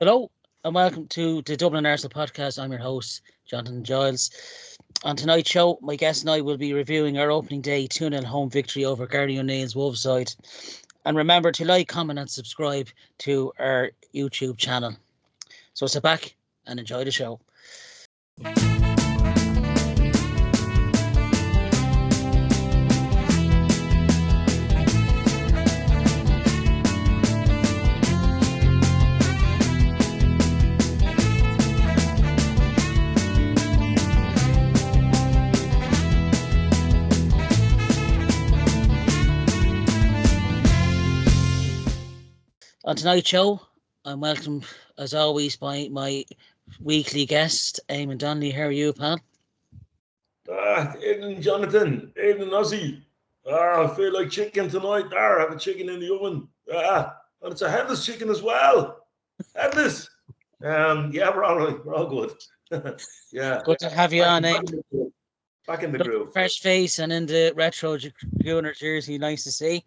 Hello and welcome to the Dublin Arsenal podcast. I'm your host, Jonathan Giles. On tonight's show, my guest and I will be reviewing our opening day 2-0 home victory over Gary O'Neill's Wolves side. And remember to like, comment and subscribe to our YouTube channel. So sit back and enjoy the show. On tonight's show, I'm welcomed, as always, by my weekly guest, Eamon Donnelly. How are you, pal? Evening, Jonathan. Evening, Ozzy. I feel like chicken tonight. I have a chicken in the oven. And it's a headless chicken as well. Headless. Yeah, we're all right. We're all good. Yeah. Good to have you on, Eamon. Back in the groove. Fresh face and in the retro Gunner jersey, nice to see.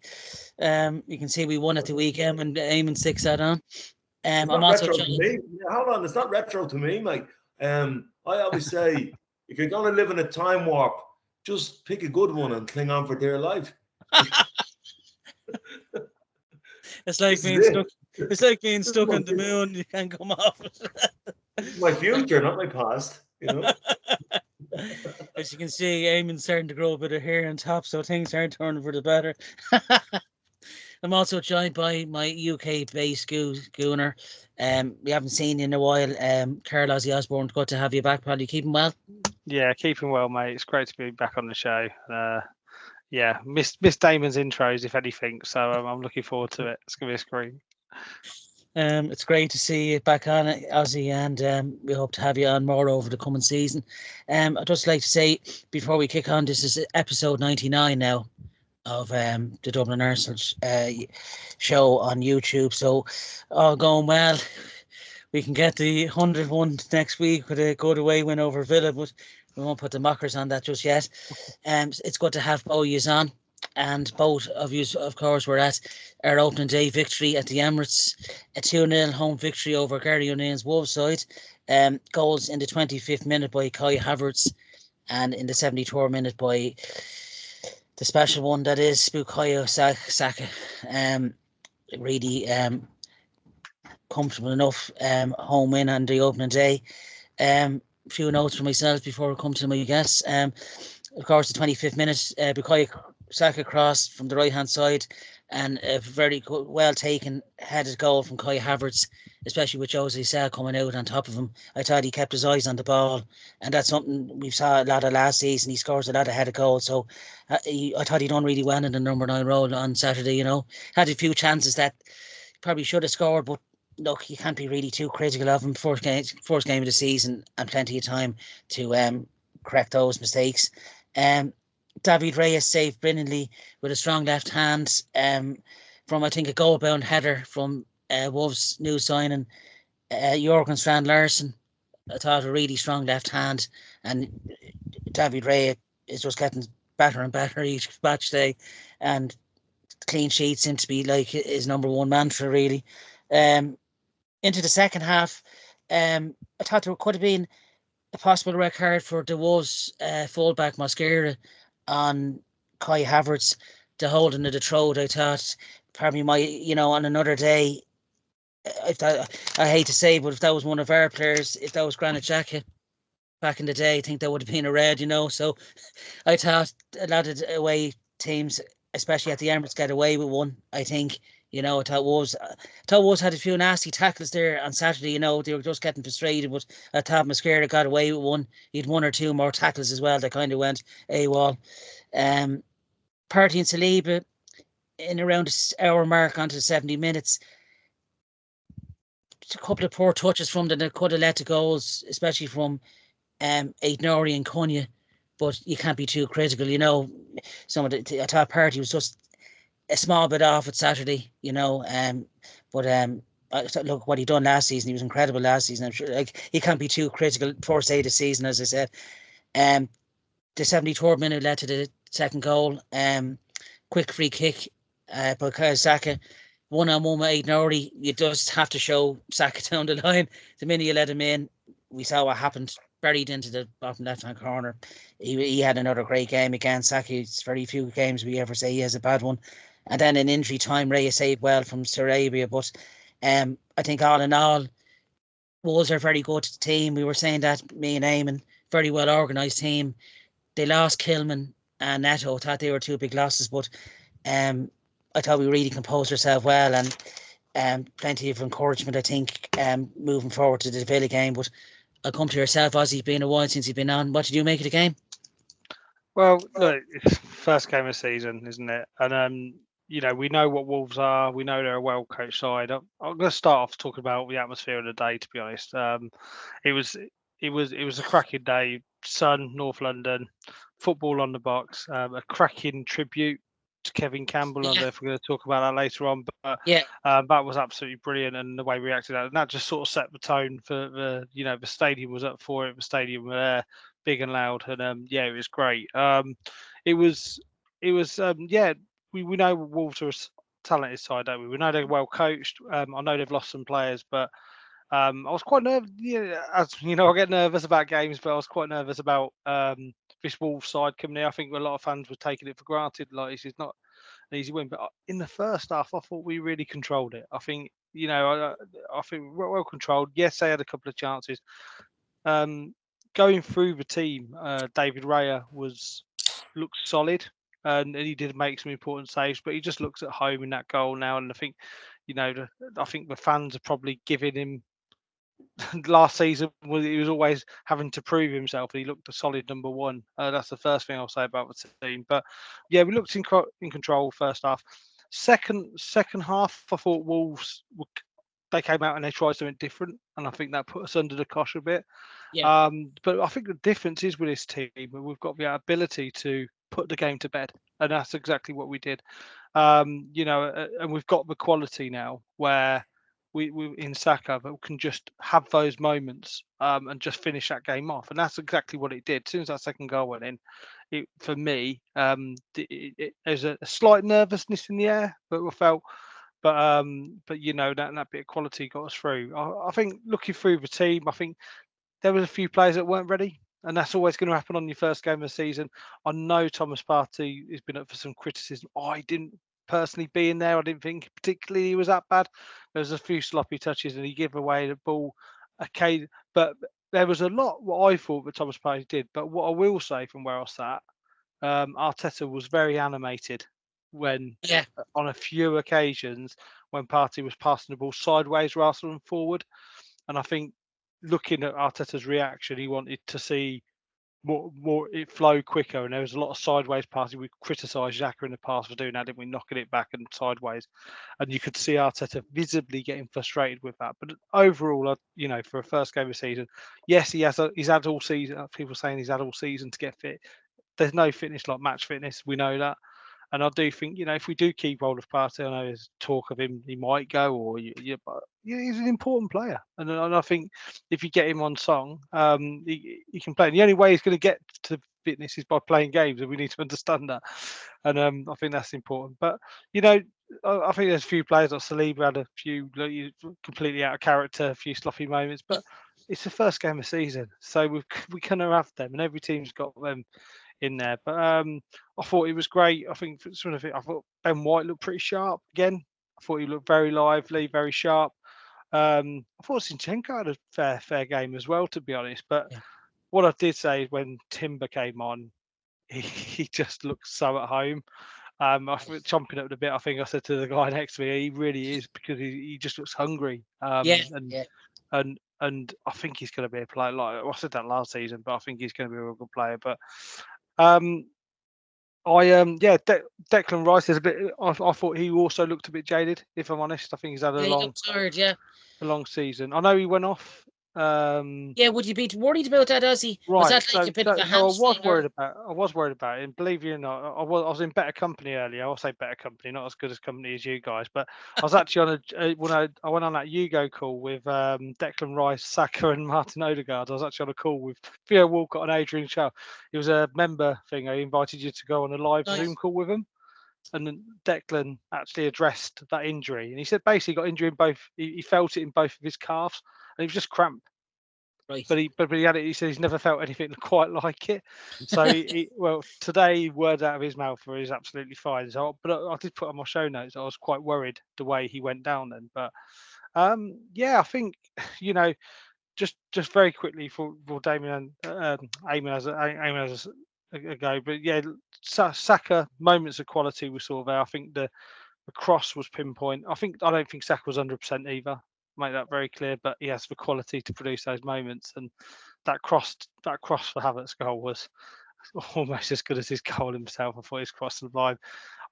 You can see we won at the weekend when Eamon sticks that on. I'm also retro to me. Yeah, hold on, it's not retro to me, mate. I always say, if you're going to live in a time warp, just pick a good one and cling on for dear life. It's like being stuck. It's like being stuck on the moon. You can't come off. My future, not my past. You know. As you can see, Eamon's starting to grow a bit of hair on top, so things aren't turning for the better. I'm also joined by my UK-based gooner. We haven't seen you in a while. Carl Ozzy Osborne, good to have you back, pal. You keeping well? Yeah, keeping well, mate. It's great to be back on the show. Yeah, missed Damon's intros, if anything, so I'm looking forward to it. It's going to be a scream. It's great to see you back on it, Ozzy, and we hope to have you on more over the coming season. I'd just like to say, before we kick on, this is episode 99 now of the Dublin Arsenal show on YouTube. So, all going well. We can get the 101 next week with a good away win over Villa, but we won't put the mockers on that just yet. It's good to have both of you on. And both of you, of course, were at our opening day victory at the Emirates, a 2-0 home victory over Gary O'Neill's Wolves side. Goals in the 25th minute by Kai Havertz and in the 74th minute by the special one that is Bukayo Saka. Really comfortable enough home win on the opening day. A few notes for myself before I come to my guests. Of course, the 25th minute, Bukayo Saka crossed from the right-hand side and a very good, well-taken headed goal from Kai Havertz, especially with Jose Sá coming out on top of him. I thought he kept his eyes on the ball, and that's something we saw a lot of last season. He scores a lot of headed goals, so I thought he done really well in the number 9 role on Saturday, you know. Had a few chances that probably should have scored, but look, you can't be really too critical of him. First game of the season and plenty of time to correct those mistakes. David Reyes saved brilliantly with a strong left hand from, I think, a goal-bound header from Wolves' new signing, Jørgen Strand Larsen. I thought a really strong left hand, and David Reyes is just getting better and better each match day, and clean sheets seem to be like his number one mantra, really. Into the second half, I thought there could have been a possible red card for the Wolves fullback Mosquera on Kai Havertz, the holding of the throat. I thought probably on another day, I hate to say, but if that was one of our players, if that was Granit Xhaka back in the day, I think that would have been a red, So I thought a lot of away teams, especially at the Emirates, get away with one, I think. I thought Wolves had a few nasty tackles there on Saturday. They were just getting frustrated, but I thought Mosquera got away with one. He had one or two more tackles as well that kind of went AWOL. Partey and Saliba in around the hour mark onto the 70 minutes. A couple of poor touches from them that could have led to goals, especially from Aït-Nouri and Cunha. But you can't be too critical, I thought Partey was just a small bit off at Saturday, look, what he done last season, he was incredible last season. I'm sure he can't be too critical first day of the season, as I said. The 74th minute led to the second goal. Quick free kick by Bukayo Saka. one-on-one with Aidan O'Reilly, you just have to show Saka down the line. The minute you let him in, we saw what happened. Buried into the bottom left-hand corner. He had another great game again. Saka, it's very few games we ever say he has a bad one. And then in injury time, Raya saved well from Sarabia. But I think all in all, Wolves are very good team. We were saying that, me and Eamon, very well organised team. They lost Kilman and Neto. Thought they were two big losses, but I thought we really composed ourselves well, and plenty of encouragement, I think, moving forward to the Villa game. But I'll come to yourself, Ozzy, been a while since you've been on. What did you make of the game? Well, look, it's first game of the season, isn't it? And we know what Wolves are. We know they're a well-coached side. I'm going to start off talking about the atmosphere of the day. To be honest, it was a cracking day. Sun, North London, football on the box. A cracking tribute to Kevin Campbell. I don't know if we're going to talk about that later on, but that was absolutely brilliant, and the way we reacted to that, and that just sort of set the tone for the stadium was up for it. The stadium were there, big and loud, and it was great. We know Wolves are a talented side, don't we? We know they're well coached. I know they've lost some players, but I was quite nervous. As you know, I get nervous about games, but I was quite nervous about this Wolves side coming here. I think a lot of fans were taking it for granted, like this is not an easy win. But in the first half, I thought we really controlled it. I think I think we were well controlled. Yes, they had a couple of chances. Going through the team, David Raya looked solid. And he did make some important saves, but he just looks at home in that goal now. And I think, I think the fans are probably giving him. Last season, he was always having to prove himself, and he looked a solid number one. That's the first thing I'll say about the team. But yeah, we looked in control first half. Second half, I thought Wolves they came out and they tried something different, and I think that put us under the cosh a bit. Yeah. But I think the difference is with this team, we've got the ability to put the game to bed, and that's exactly what we did. And we've got the quality now where we in Saka that can just have those moments and just finish that game off, and that's exactly what it did. As soon as that second goal went in, for me, there's a slight nervousness in the air, but we felt. But that bit of quality got us through. I think looking through the team, I think there was a few players that weren't ready, and that's always going to happen on your first game of the season. I know Thomas Partey has been up for some criticism. I didn't personally be in there. I didn't think particularly he was that bad. There was a few sloppy touches, and he gave away the ball. Okay, but there was a lot what I thought that Thomas Partey did. But what I will say from where I sat, Arteta was very animated when on a few occasions when Partey was passing the ball sideways rather than forward. And I think looking at Arteta's reaction, he wanted to see more it flow quicker, and there was a lot of sideways passing. We criticised Xhaka in the past for doing that, didn't we? Knocking it back and sideways, and you could see Arteta visibly getting frustrated with that. But overall, for a first game of the season, yes, he's had all season. People saying he's had all season to get fit. There's no fitness like match fitness. We know that. And I do think, if we do keep hold of Partey, I know there's talk of him, he might go, but he's an important player. And I think if you get him on song, he can play. And the only way he's going to get to fitness is by playing games, and we need to understand that. And I think that's important. But, I think there's a few players like Saliba had a few completely out of character, a few sloppy moments, but it's the first game of the season. So we can have them, and every team's got them in there. But I thought it was great. I think I thought Ben White looked pretty sharp again. I thought he looked very lively, very sharp. I thought Zinchenko had a fair game as well, to be honest. But what I did say is when Timber came on, he just looked so at home. I was chomping up a bit. I think I said to the guy next to me, he really is, because he just looks hungry. And I think he's going to be a player. Like I said that last season, but I think he's going to be a real good player. But Declan Rice is a bit. I thought he also looked a bit jaded. If I'm honest, I think he's had a long season. I know he went off. Would you be worried about that, Ozzy? Right, was that like a bit of a hamstring? I was worried about it. And believe it or not, I was in better company earlier. I'll say better company, not as good as company as you guys. But I was actually on when I went on that Yugo call with Declan Rice, Saka, and Martin Odegaard. I was actually on a call with Theo Walcott and Adrian Shaw. It was a member thing. I invited you to go on a live Zoom call with them. then Declan actually addressed that injury, and he said basically got injury in both. He felt it in both of his calves, and it was just cramp. Right. But he had it. He said he's never felt anything quite like it. So well, today words out of his mouth were he's absolutely fine. So, but I did put on my show notes. I was quite worried the way he went down then. But yeah, I think just very quickly for Damien and Eamon has a go. But yeah, Saka moments of quality we saw there. I think the cross was pinpoint. I don't think Saka was 100% either. Make that very clear, but he has the quality to produce those moments. And that cross for Havertz's goal was almost as good as his goal himself. I thought his cross the line.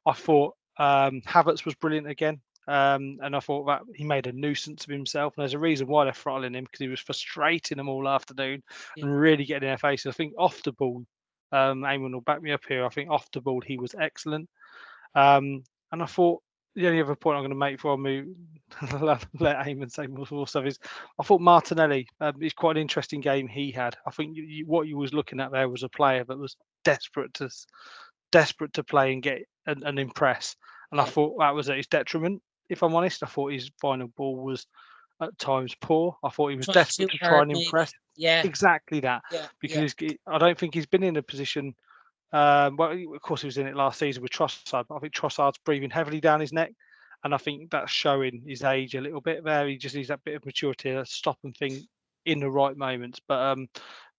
I thought Havertz was brilliant again. And I thought that he made a nuisance of himself. And there's a reason why they're throttling him, because he was frustrating them all afternoon and really getting in their faces. I think off the ball, Eamon will back me up here. I think off the ball he was excellent. And I thought the only other point I'm going to make before I move, let Eamon say more stuff, is I thought Martinelli is quite an interesting game he had. I think what you was looking at there was a player that was desperate to play and get and impress. And I thought that was at his detriment. If I'm honest, I thought his final ball was at times poor. I thought he was desperate to try and impress. Yeah, exactly that. Because I don't think he's been in a position. Well, of course, he was in it last season with Trossard, but I think Trossard's breathing heavily down his neck, and I think that's showing his age a little bit there. He just needs that bit of maturity to stop and think in the right moments. But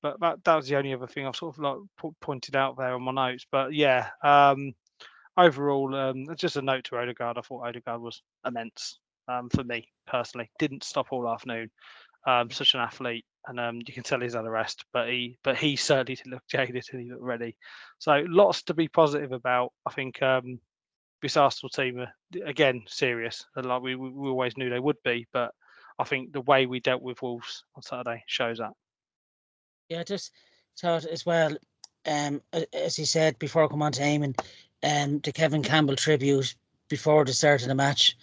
that was the only other thing I've sort of like pointed out there on my notes. But yeah, overall, just a note to Odegaard. I thought Odegaard was immense for me personally. Didn't stop all afternoon. Such an athlete, and you can tell he's had a rest, but he certainly didn't look jaded and he looked ready. So lots to be positive about. I think this Arsenal team are again serious, like we always knew they would be. But I think the way we dealt with Wolves on Saturday shows that. Yeah, just thought as well. As you said before, I come on to Eamon, the Kevin Campbell tribute before the start of the match.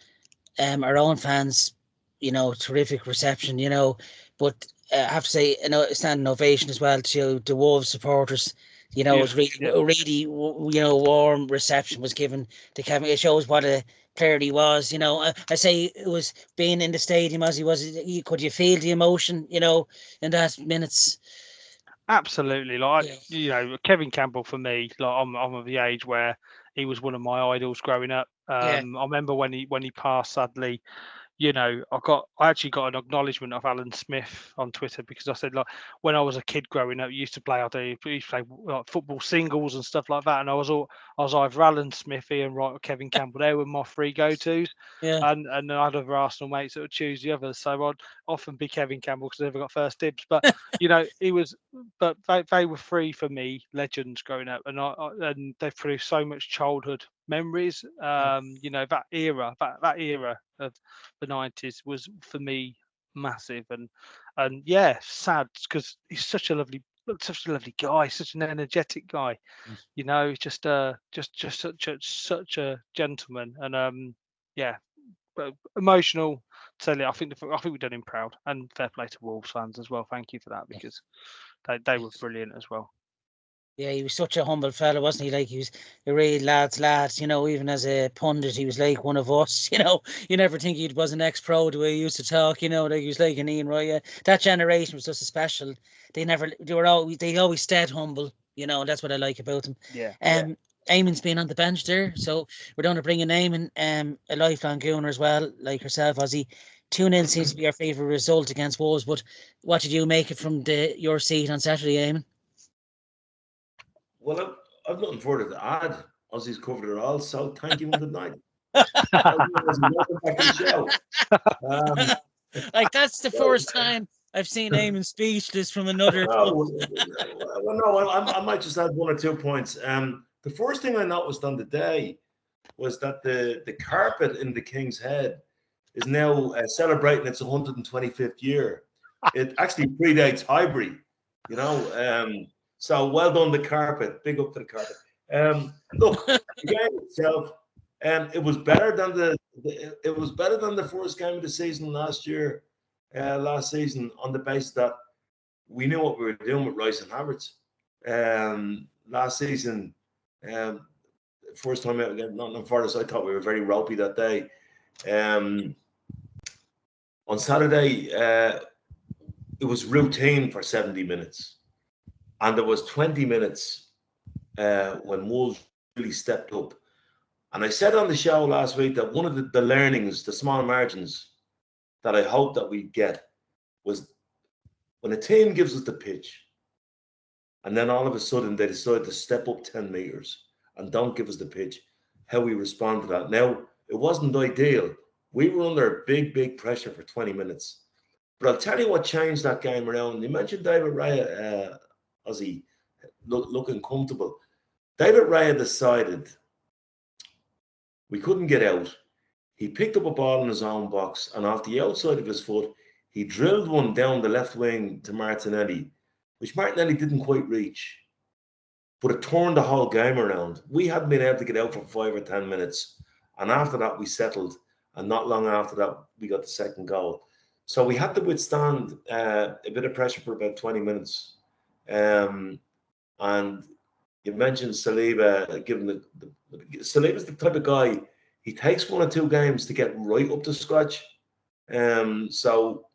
Our own fans, terrific reception, but I have to say, a standing ovation as well to the Wolves supporters. It was really, warm reception was given to Kevin. It shows what a player he was. I say it was being in the stadium as he was. Could you feel the emotion? In that minutes. Absolutely, Kevin Campbell for me, I'm of the age where he was one of my idols growing up. I remember when he passed sadly. I actually got an acknowledgement of Alan Smith on Twitter, because I said, when I was a kid growing up, I used to play football singles and stuff like that, and I was either Alan Smith, Ian Wright, or Kevin Campbell. They were my three go-tos. And I had other Arsenal mates that would choose the others, so I'd often be Kevin Campbell because I never got first dibs. But they were three for me legends growing up, and they've produced so much childhood memories. That era of the 90s was for me massive, and yeah, sad because he's such a lovely guy, such an energetic guy. Just such a gentleman, and but emotional. Totally, I think we've done him proud, and fair play to Wolves fans as well. Thank you for that, because they were brilliant as well. Yeah, he was such a humble fella, wasn't he? Like, he was a real lad's lad, even as a pundit, he was like one of us, You never think he was an ex-pro the way he used to talk, like he was like an Ian Wright. Yeah. That generation was just a special. They always stayed humble, and that's what I like about them. Yeah. Eamon's been on the bench there, so we're going to bring in Eamon, a lifelong Gooner as well, like herself, Ozzy. 2-0 seems to be our favourite result against Wolves, but what did you make it from your seat on Saturday, Eamon? Well, I've nothing further to add. Ozzy's covered it all, so thank you and good night. That's the first time I've seen Eamon speechless from another. I might just add one or 2 points. The first thing I noticed on the day was that the carpet in the King's Head is now celebrating its 125th year. It actually predates Highbury, So well done, the carpet. Big up to the carpet. Look, the game itself, it was better than the first game of the season last season, on the basis that we knew what we were doing with Rice and Havertz. Last season, first time out against Nottingham Forest, I thought we were very ropey that day. On Saturday, it was routine for 70 minutes. And there was 20 minutes when Wolves really stepped up. And I said on the show last week that one of the learnings, the small margins that I hope that we get was when a team gives us the pitch and then all of a sudden they decide to step up 10 metres and don't give us the pitch, how we respond to that. Now, it wasn't ideal. We were under big pressure for 20 minutes. But I'll tell you what changed that game around. You mentioned David Raya, Ozzy, looking comfortable. David Raya decided we couldn't get out. He picked up a ball in his own box, and off the outside of his foot, he drilled one down the left wing to Martinelli, which Martinelli didn't quite reach. But it turned the whole game around. We hadn't been able to get out for 5 or 10 minutes. And after that, we settled. And not long after that, we got the second goal. So we had to withstand a bit of pressure for about 20 minutes. And you mentioned Saliba, given Saliba's the type of guy, he takes 1 or 2 games to get right up to scratch. So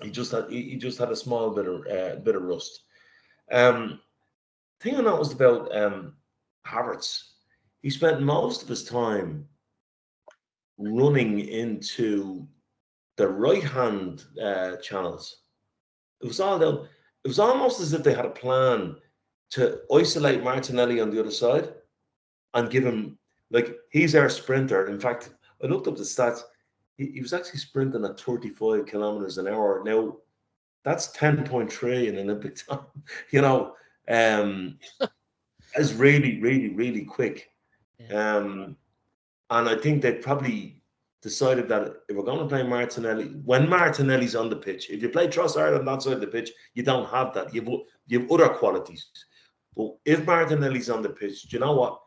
he just had a small bit of rust. Thing I noticed about Havertz, he spent most of his time running into the right-hand channels. It was all down. It was almost as if they had a plan to isolate Martinelli on the other side and give him, like, he's our sprinter. In fact, I looked up the stats. He was actually sprinting at 35 kilometers an hour. Now, that's 10.3 in Olympic time. You know, it's really quick. Yeah. And I think they probably decided that if we're going to play Martinelli, when Martinelli's on the pitch, if you play Trossard on that side of the pitch, you don't have that. You have other qualities. But if Martinelli's on the pitch, do you know what?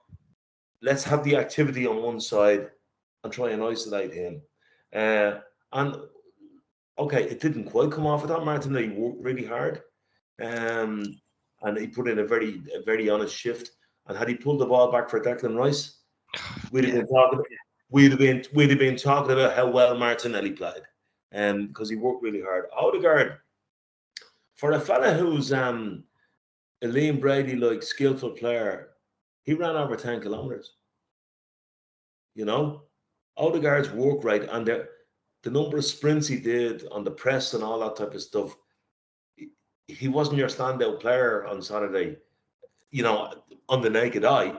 Let's have the activity on one side and try and isolate him. And okay, it didn't quite come off. I thought Martinelli worked really hard, and he put in a very honest shift. And had he pulled the ball back for Declan Rice, we'd have been talking about how well Martinelli played, because he worked really hard. Odegaard, for a fella who's a Liam Brady like skillful player, he ran over 10 kilometers. You know, Odegaard's work rate and the number of sprints he did on the press and all that type of stuff. He wasn't your standout player on Saturday, you know, on the naked eye.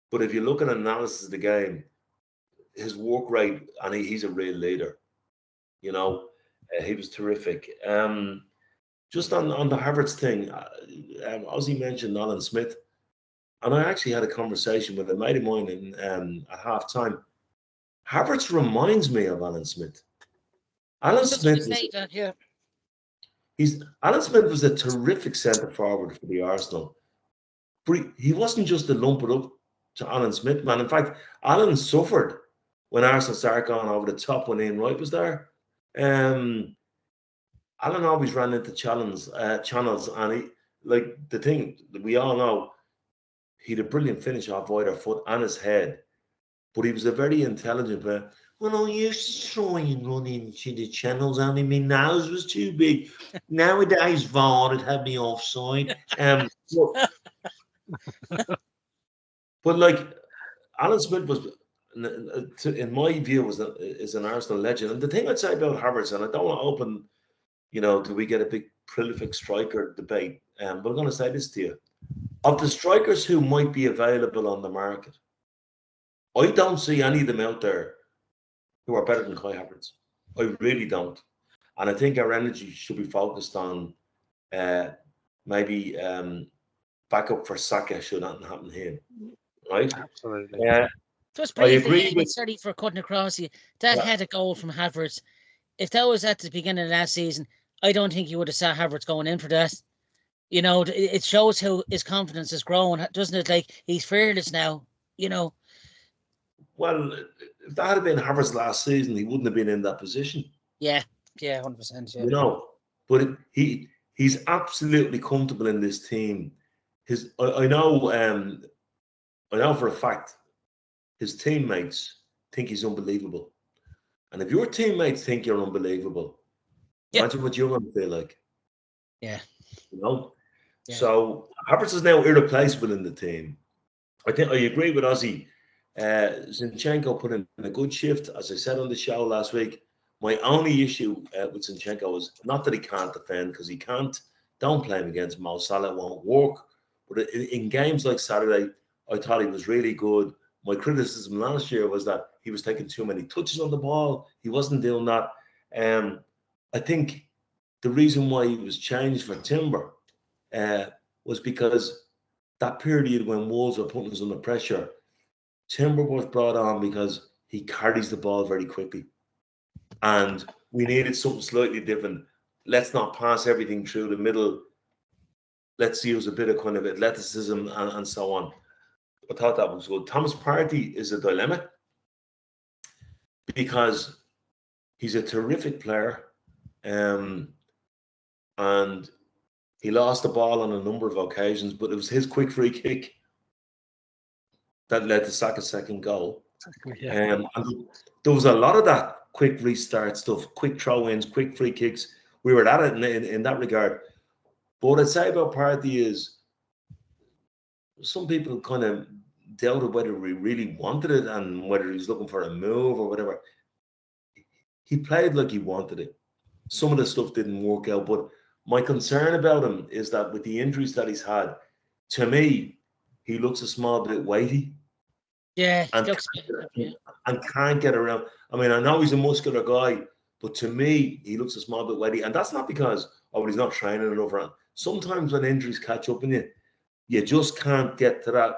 But if you look at an analysis of the game, his work rate, and he's a real leader. You know, he was terrific. Just on the Havertz thing, Ozzy mentioned Alan Smith, and I actually had a conversation with a mate of mine at half time. Havertz reminds me of Alan Smith. Alan Smith was a terrific centre forward for the Arsenal. But he wasn't just a lump it up to Alan Smith, man. In fact, Alan suffered when Arsenal started going over the top when Ian Wright was there. Alan always ran into channels, and he, like the thing that we all know, he had a brilliant finish off either foot and his head, but he was a very intelligent player. Well, I used to try and run into the channels, only my nose was too big. Nowadays, VAR would have me offside. But like Alan Smith was, in my view, is an Arsenal legend. And the thing I'd say about Havertz, and I don't want to open, you know, do we get a big prolific striker debate? But I'm going to say this to you: of the strikers who might be available on the market, I don't see any of them out there who are better than Kai Havertz. I really don't. And I think our energy should be focused on maybe backup for Saka should nothing happen here. Right? Absolutely. Just briefly, sorry for cutting across you. That had a goal from Havertz. If that was at the beginning of last season, I don't think you would have saw Havertz going in for that. You know, it shows how his confidence has grown, doesn't it? Like, he's fearless now, you know. Well, if that had been Havertz last season, he wouldn't have been in that position. Yeah, 100%. Yeah. You know, but he's absolutely comfortable in this team. I know for a fact his teammates think he's unbelievable. And if your teammates think you're unbelievable, imagine what you're going to feel like. Yeah. You know? Yeah. So Havertz is now irreplaceable in the team. I think I agree with Ozzy. Zinchenko put in a good shift, as I said on the show last week. My only issue with Zinchenko is not that he can't defend, because he can't. Don't play him against Mo Salah, it won't work. But in games like Saturday, I thought he was really good. My criticism last year was that he was taking too many touches on the ball. He wasn't doing that. I think the reason why he was changed for Timber was because that period when Wolves were putting us under pressure, Timber was brought on because he carries the ball very quickly. And we needed something slightly different. Let's not pass everything through the middle. Let's use a bit of kind of athleticism and so on. I thought that was good. Thomas Partey is a dilemma because he's a terrific player, and he lost the ball on a number of occasions, but it was his quick free kick that led to Saka's second goal. Yeah. And there was a lot of that quick restart stuff, quick throw-ins, quick free kicks. We were at it in that regard. But what I'd say about Partey is some people kind of doubted whether we really wanted it and whether he was looking for a move or whatever. He played like he wanted it. Some of the stuff didn't work out, but my concern about him is that with the injuries that he's had, to me, he looks a small bit weighty. Yeah, and can't get around. I mean, I know he's a muscular guy, but to me, he looks a small bit weighty. And that's not because, he's not training enough. Sometimes when injuries catch up in you, you just can't get to that.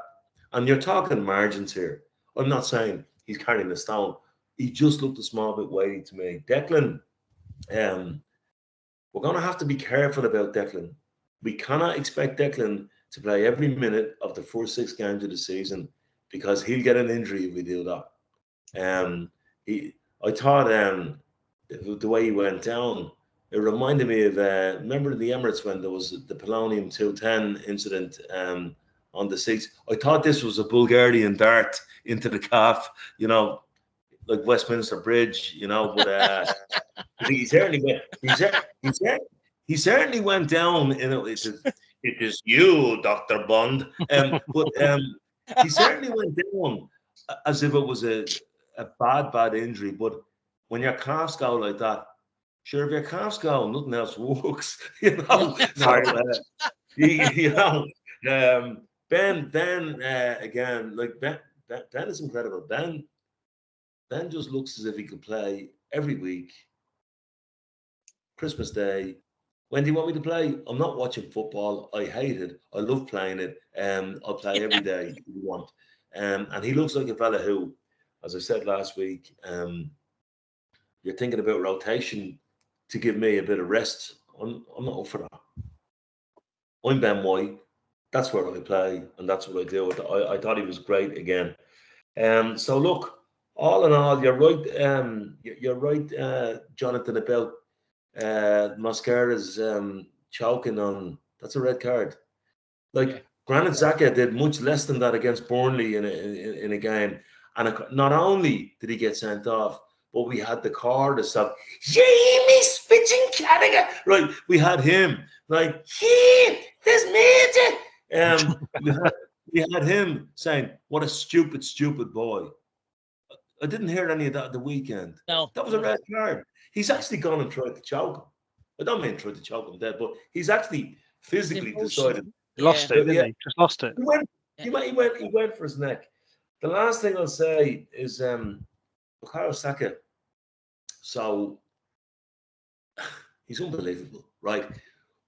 And you're talking margins here. I'm not saying he's carrying a stone. He just looked a small bit weighty to me. Declan, we're going to have to be careful about Declan. We cannot expect Declan to play every minute of the first 6 games of the season, because he'll get an injury if we do that. I thought the way he went down, it reminded me of remember the Emirates when there was the polonium 210 incident on the seats. I thought this was a Bulgarian dart into the calf, like Westminster Bridge, But he certainly went. He certainly went down. It is you, Dr. Bond. He certainly went down as if it was a bad injury. But when your calves go like that, sure, if your calves go, nothing else works. Ben again, like Ben is incredible. Ben just looks as if he could play every week. Christmas Day. When do you want me to play? I'm not watching football. I hate it. I love playing it. I'll play every day if you want. And he looks like a fella who, as I said last week, you're thinking about rotation to give me a bit of rest. I'm not up for that. I'm Ben White. That's where I play, and that's what I do. I thought he was great again. So look, all in all, you're right. You're right, Jonathan, about Mascara's choking on. That's a red card. Granit Xhaka did much less than that against Burnley in a game, and not only did he get sent off, but we had the card to stop. Jamie Spitting Carragher, right? We had him like, this mate. We had him saying, "What a stupid boy." I didn't hear any of that at the weekend. No, that was a red card. He's actually gone and tried to choke him. I don't mean tried to choke him dead, but he's actually physically decided. Lost it, didn't he? Just lost it. He went for his neck. The last thing I'll say is Bukayo Saka. So he's unbelievable, right?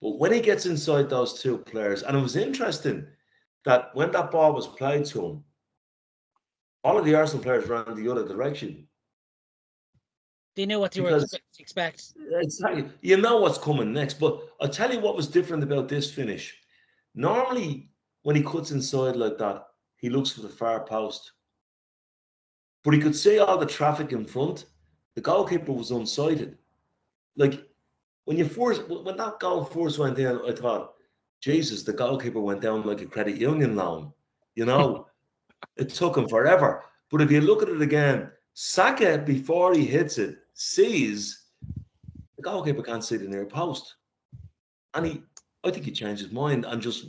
But when he gets inside those two players, and it was interesting that when that ball was played to him, all of the Arsenal players ran the other direction. They knew what they were to expect. Exactly. You know what's coming next. But I'll tell you what was different about this finish. Normally, when he cuts inside like that, he looks for the far post. But he could see all the traffic in front. The goalkeeper was unsighted. Like, when that goal first went in, I thought, Jesus, the goalkeeper went down like a credit union loan. It took him forever. But if you look at it again, Saka, before he hits it, sees the goalkeeper can't see the near post. And I think he changed his mind and just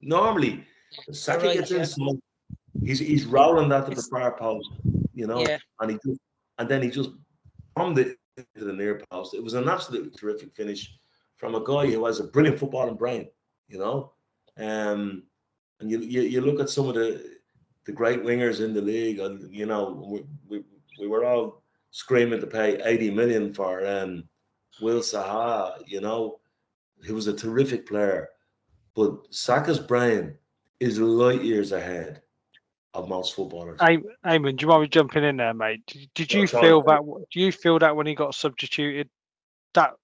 normally Saka gets inside, he's rolling that to the far post, and then he just bombed it into the near post. It was an absolutely terrific finish from a guy who has a brilliant footballing brain, and you look at some of the great wingers in the league, and we were all screaming to pay 80 million for Will Zaha, he was a terrific player, but Saka's brain is light years ahead of most footballers. Eamon, do you mind me jumping in there, mate? Did you feel that? Do you feel that when he got substituted, that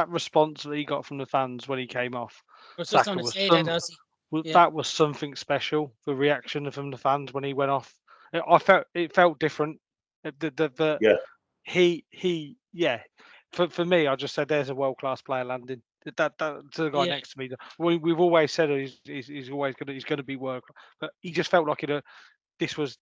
response that he got from the fans when he came off, that was something special? The reaction from the fans when he went off, it felt different. For me, I just said there's a world-class player landing. That to the guy next to me. We've always said he's always going to be world, but he just felt like this was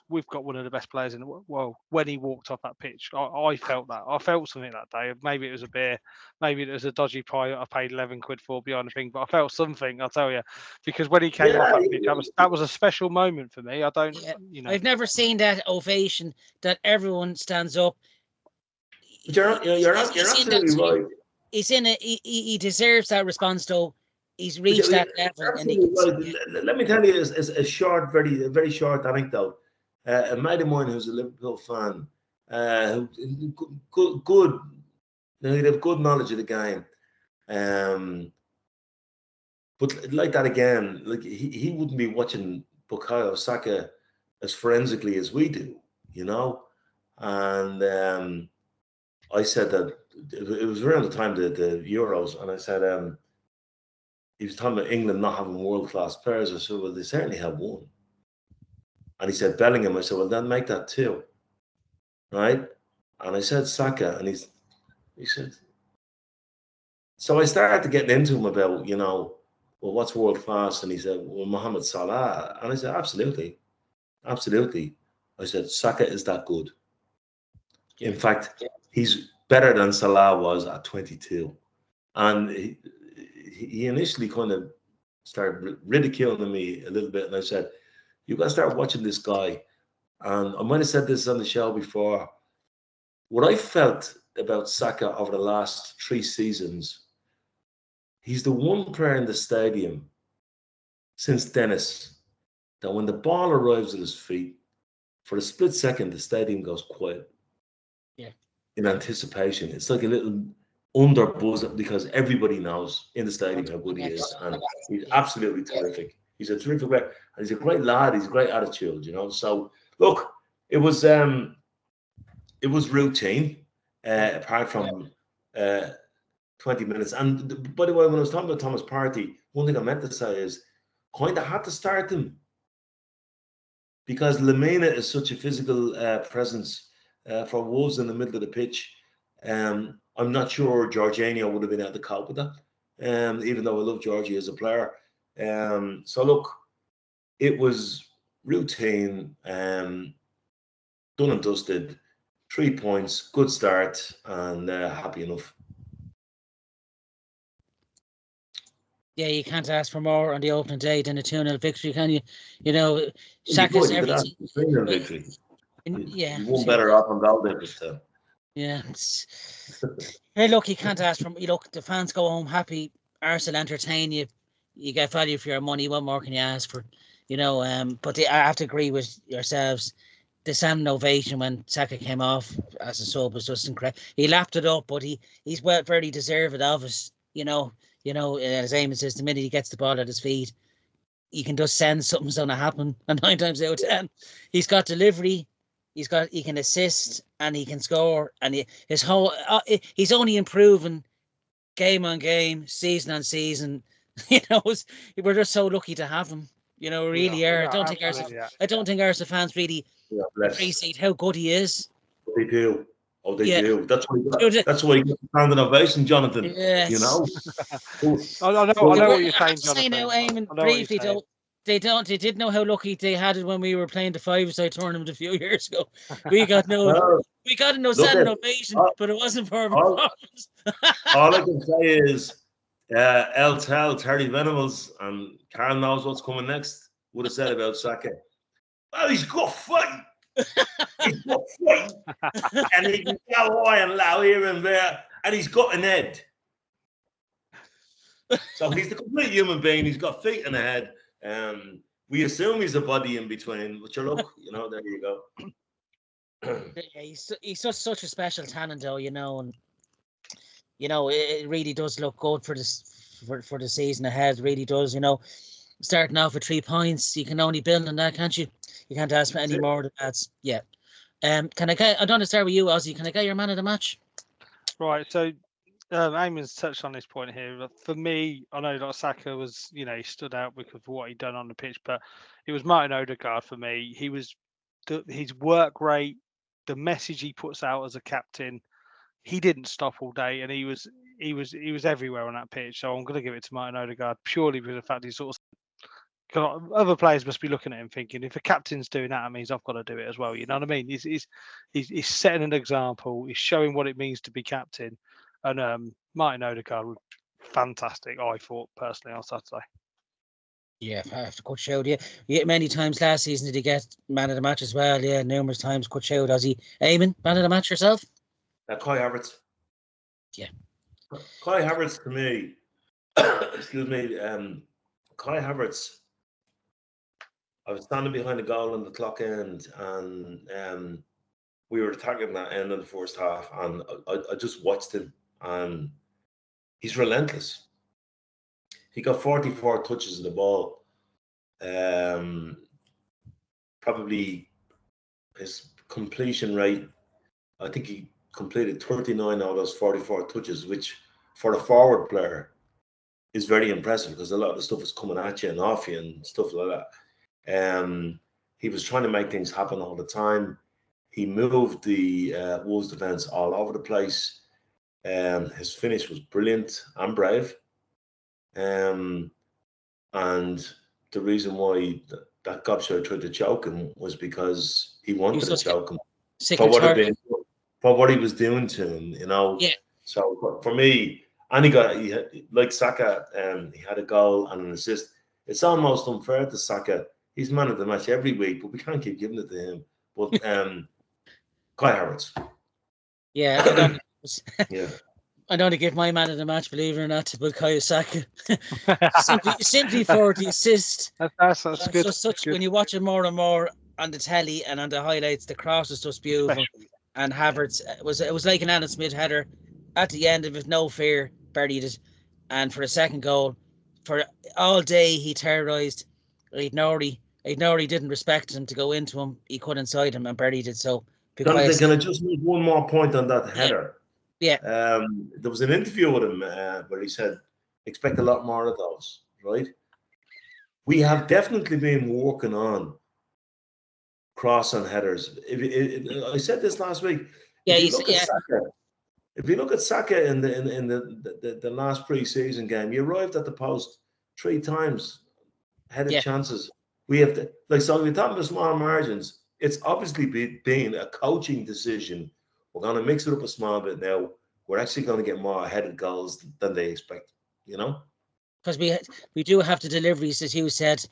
we've got one of the best players in the world. When he walked off that pitch, I felt that. I felt something that day. Maybe it was a beer, maybe it was a dodgy pie that I paid 11 quid for behind the thing, but I felt something. I'll tell you, because when he came off that pitch, that was a special moment for me. I've never seen that ovation that everyone stands up. You're absolutely right. He's he deserves that response, though. He's reached that level. Let me tell you a short, very short anecdote. A mate of mine who's a Liverpool fan, good, he'd have good knowledge of the game. But like that again, like he wouldn't be watching Bukayo Saka as forensically as we do, And I said that it was around the time of the Euros, and I said, he was talking about England not having world-class players. I said, well, they certainly have one. And he said, Bellingham. I said, well, then make that two. Right? And I said, Saka. And he said, so I started getting into him about, well, what's world-class? And he said, well, Mohamed Salah. And I said, absolutely. Absolutely. I said, Saka is that good. In fact, he's better than Salah was at 22. And he initially kind of started ridiculing me a little bit. And I said, you got to start watching this guy. And I might have said this on the show before. What I felt about Saka over the last 3 seasons, he's the one player in the stadium since Dennis that when the ball arrives at his feet, for a split second, the stadium goes quiet. Yeah. In anticipation. It's like a little under buzz because everybody knows in the stadium how good he is. And he's absolutely terrific. He's a terrific player. And he's a great lad. He's a great attitude, So, look, it was routine, apart from 20 minutes. And by the way, when I was talking about Thomas Partey, one thing I meant to say is kind of had to start him because Lamina is such a physical presence for Wolves in the middle of the pitch. I'm not sure Jorginho would have been able to cope with that, even though I love Georgie as a player. So look, it was routine, done and dusted, 3 points, good start, and happy enough. Yeah, you can't ask for more on the opening day than a 2-0 victory, can you? Saka's everything. 3-0 victory. Yeah, you won better off on goal difference too. Yeah. Hey, look, you can't ask for. Look, the fans go home happy. Arsenal entertain you. You get value for your money. What more can you ask for? But I have to agree with yourselves. The standing ovation when Saka came off as a sub was just incredible. He lapped it up, but he's very deserved of it. As Eamon says, the minute he gets the ball at his feet, you can just sense something's going to happen. And 9 times out of 10, he's got delivery. He can assist and he can score, and he's only improving game on game, season on season. We're just so lucky to have him. Really are. I don't think Arsenal fans really appreciate how good he is. They do. Oh, they do. That's why you get the standing ovation, Jonathan. Yes. I know what you're saying, Jonathan. Now, Eamon, briefly though, They didn't know how lucky they had it when we were playing the five-a-side tournament a few years ago. We got no Well, standing at ovation, all, but it wasn't for our all, performance. all I can say is El Tel, Terry Venables, and Carl knows what's coming next, would have said about Saka. Oh, he's got fight. He's got fight. And he can go high and low here and there. And he's got an head. So he's the complete human being. He's got feet and a head. We assume he's a body in between. But look, there you go. Yeah, he's such a special talent, though, and it really does look good for this for the season ahead. It really does, starting off with 3 points, you can only build on that, can't you? You can't ask for any more than that. Yeah. I don't want to start with you, Ozzy. Can I get your man of the match? Right. So, Eamon's touched on this point here. But for me, I know that Saka was, he stood out because of what he'd done on the pitch, but it was Martin Odegaard for me. He was his work rate, the message he puts out as a captain. He didn't stop all day, and he was everywhere on that pitch. So I'm going to give it to Martin Odegaard purely because of the fact he sort of. Other players must be looking at him thinking, if a captain's doing that, it means I've got to do it as well. You know what I mean? He's setting an example. He's showing what it means to be captain. And Martin Odegaard was fantastic, I thought, personally, on Saturday. Yeah, good show. Yeah, many times last season did he get man of the match as well? Yeah, numerous times. Good show, does he? Eamon, man of the match yourself? Kai Havertz. Yeah. Kai Havertz to me, excuse me, Kai Havertz. I was standing behind the goal on the clock end, and we were attacking that end of the first half, and I just watched him, and he's relentless. He got 44 touches of the ball. Probably his completion rate, I think he completed 39 out of those 44 touches, which for a forward player is very impressive because a lot of the stuff is coming at you and off you and stuff like that. He was trying to make things happen all the time. He moved the Wolves defense all over the place. His finish was brilliant and brave. And the reason why that Gobshire tried to choke him was because he wanted to choke him for what he was doing to him, Yeah. So for me, and he had, like Saka, he had a goal and an assist. It's almost unfair to Saka. He's man of the match every week, but we can't keep giving it to him. But Kai Havertz. Yeah, Yeah. I don't want to give my man of the match, believe it or not, to Bukayo Saka. simply for the assist. That's good. Good. When you watch it more and more on the telly and on the highlights, the cross is just beautiful. Especially. And Havertz it was like an Alan Smith header at the end of it, no fear, buried it. And for the second goal, for all day he terrorised Aït-Nouri didn't respect him to go into him. He cut inside him and buried it. So can I just make one more point on that header? Yeah. There was an interview with him where he said, expect a lot more of those, right? We have definitely been working on cross and headers. I said this last week. Yeah, if you look at Saka in the last pre-season game, he arrived at the post 3 times, headed chances. We have to, so we're talking about small margins. It's obviously been a coaching decision. We're going to mix it up a small bit now. We're actually going to get more headed goals than they expect, Because we do have the deliveries, as you said,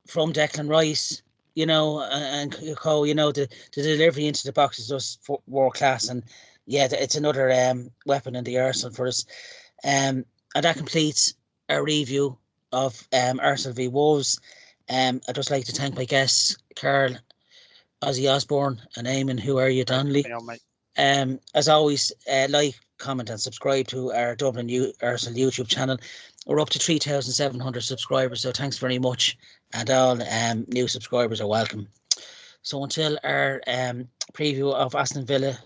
from Declan Rice, and the delivery into the box is just world class. And yeah, it's another weapon in the arsenal for us. And that completes our review of Arsenal v Wolves. I'd just like to thank my guests, Carl, Ozzy Osborne, and Eamon. Who are you, Donnelly? As always, like, comment, and subscribe to our Dublin Arsenal YouTube channel. We're up to 3,700 subscribers, so thanks very much. And all new subscribers are welcome. So until our preview of Aston Villa,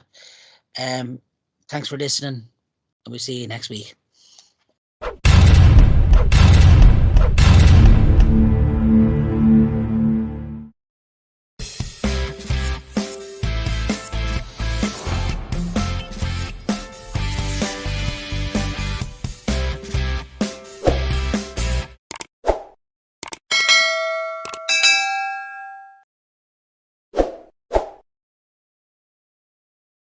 thanks for listening, and we'll see you next week.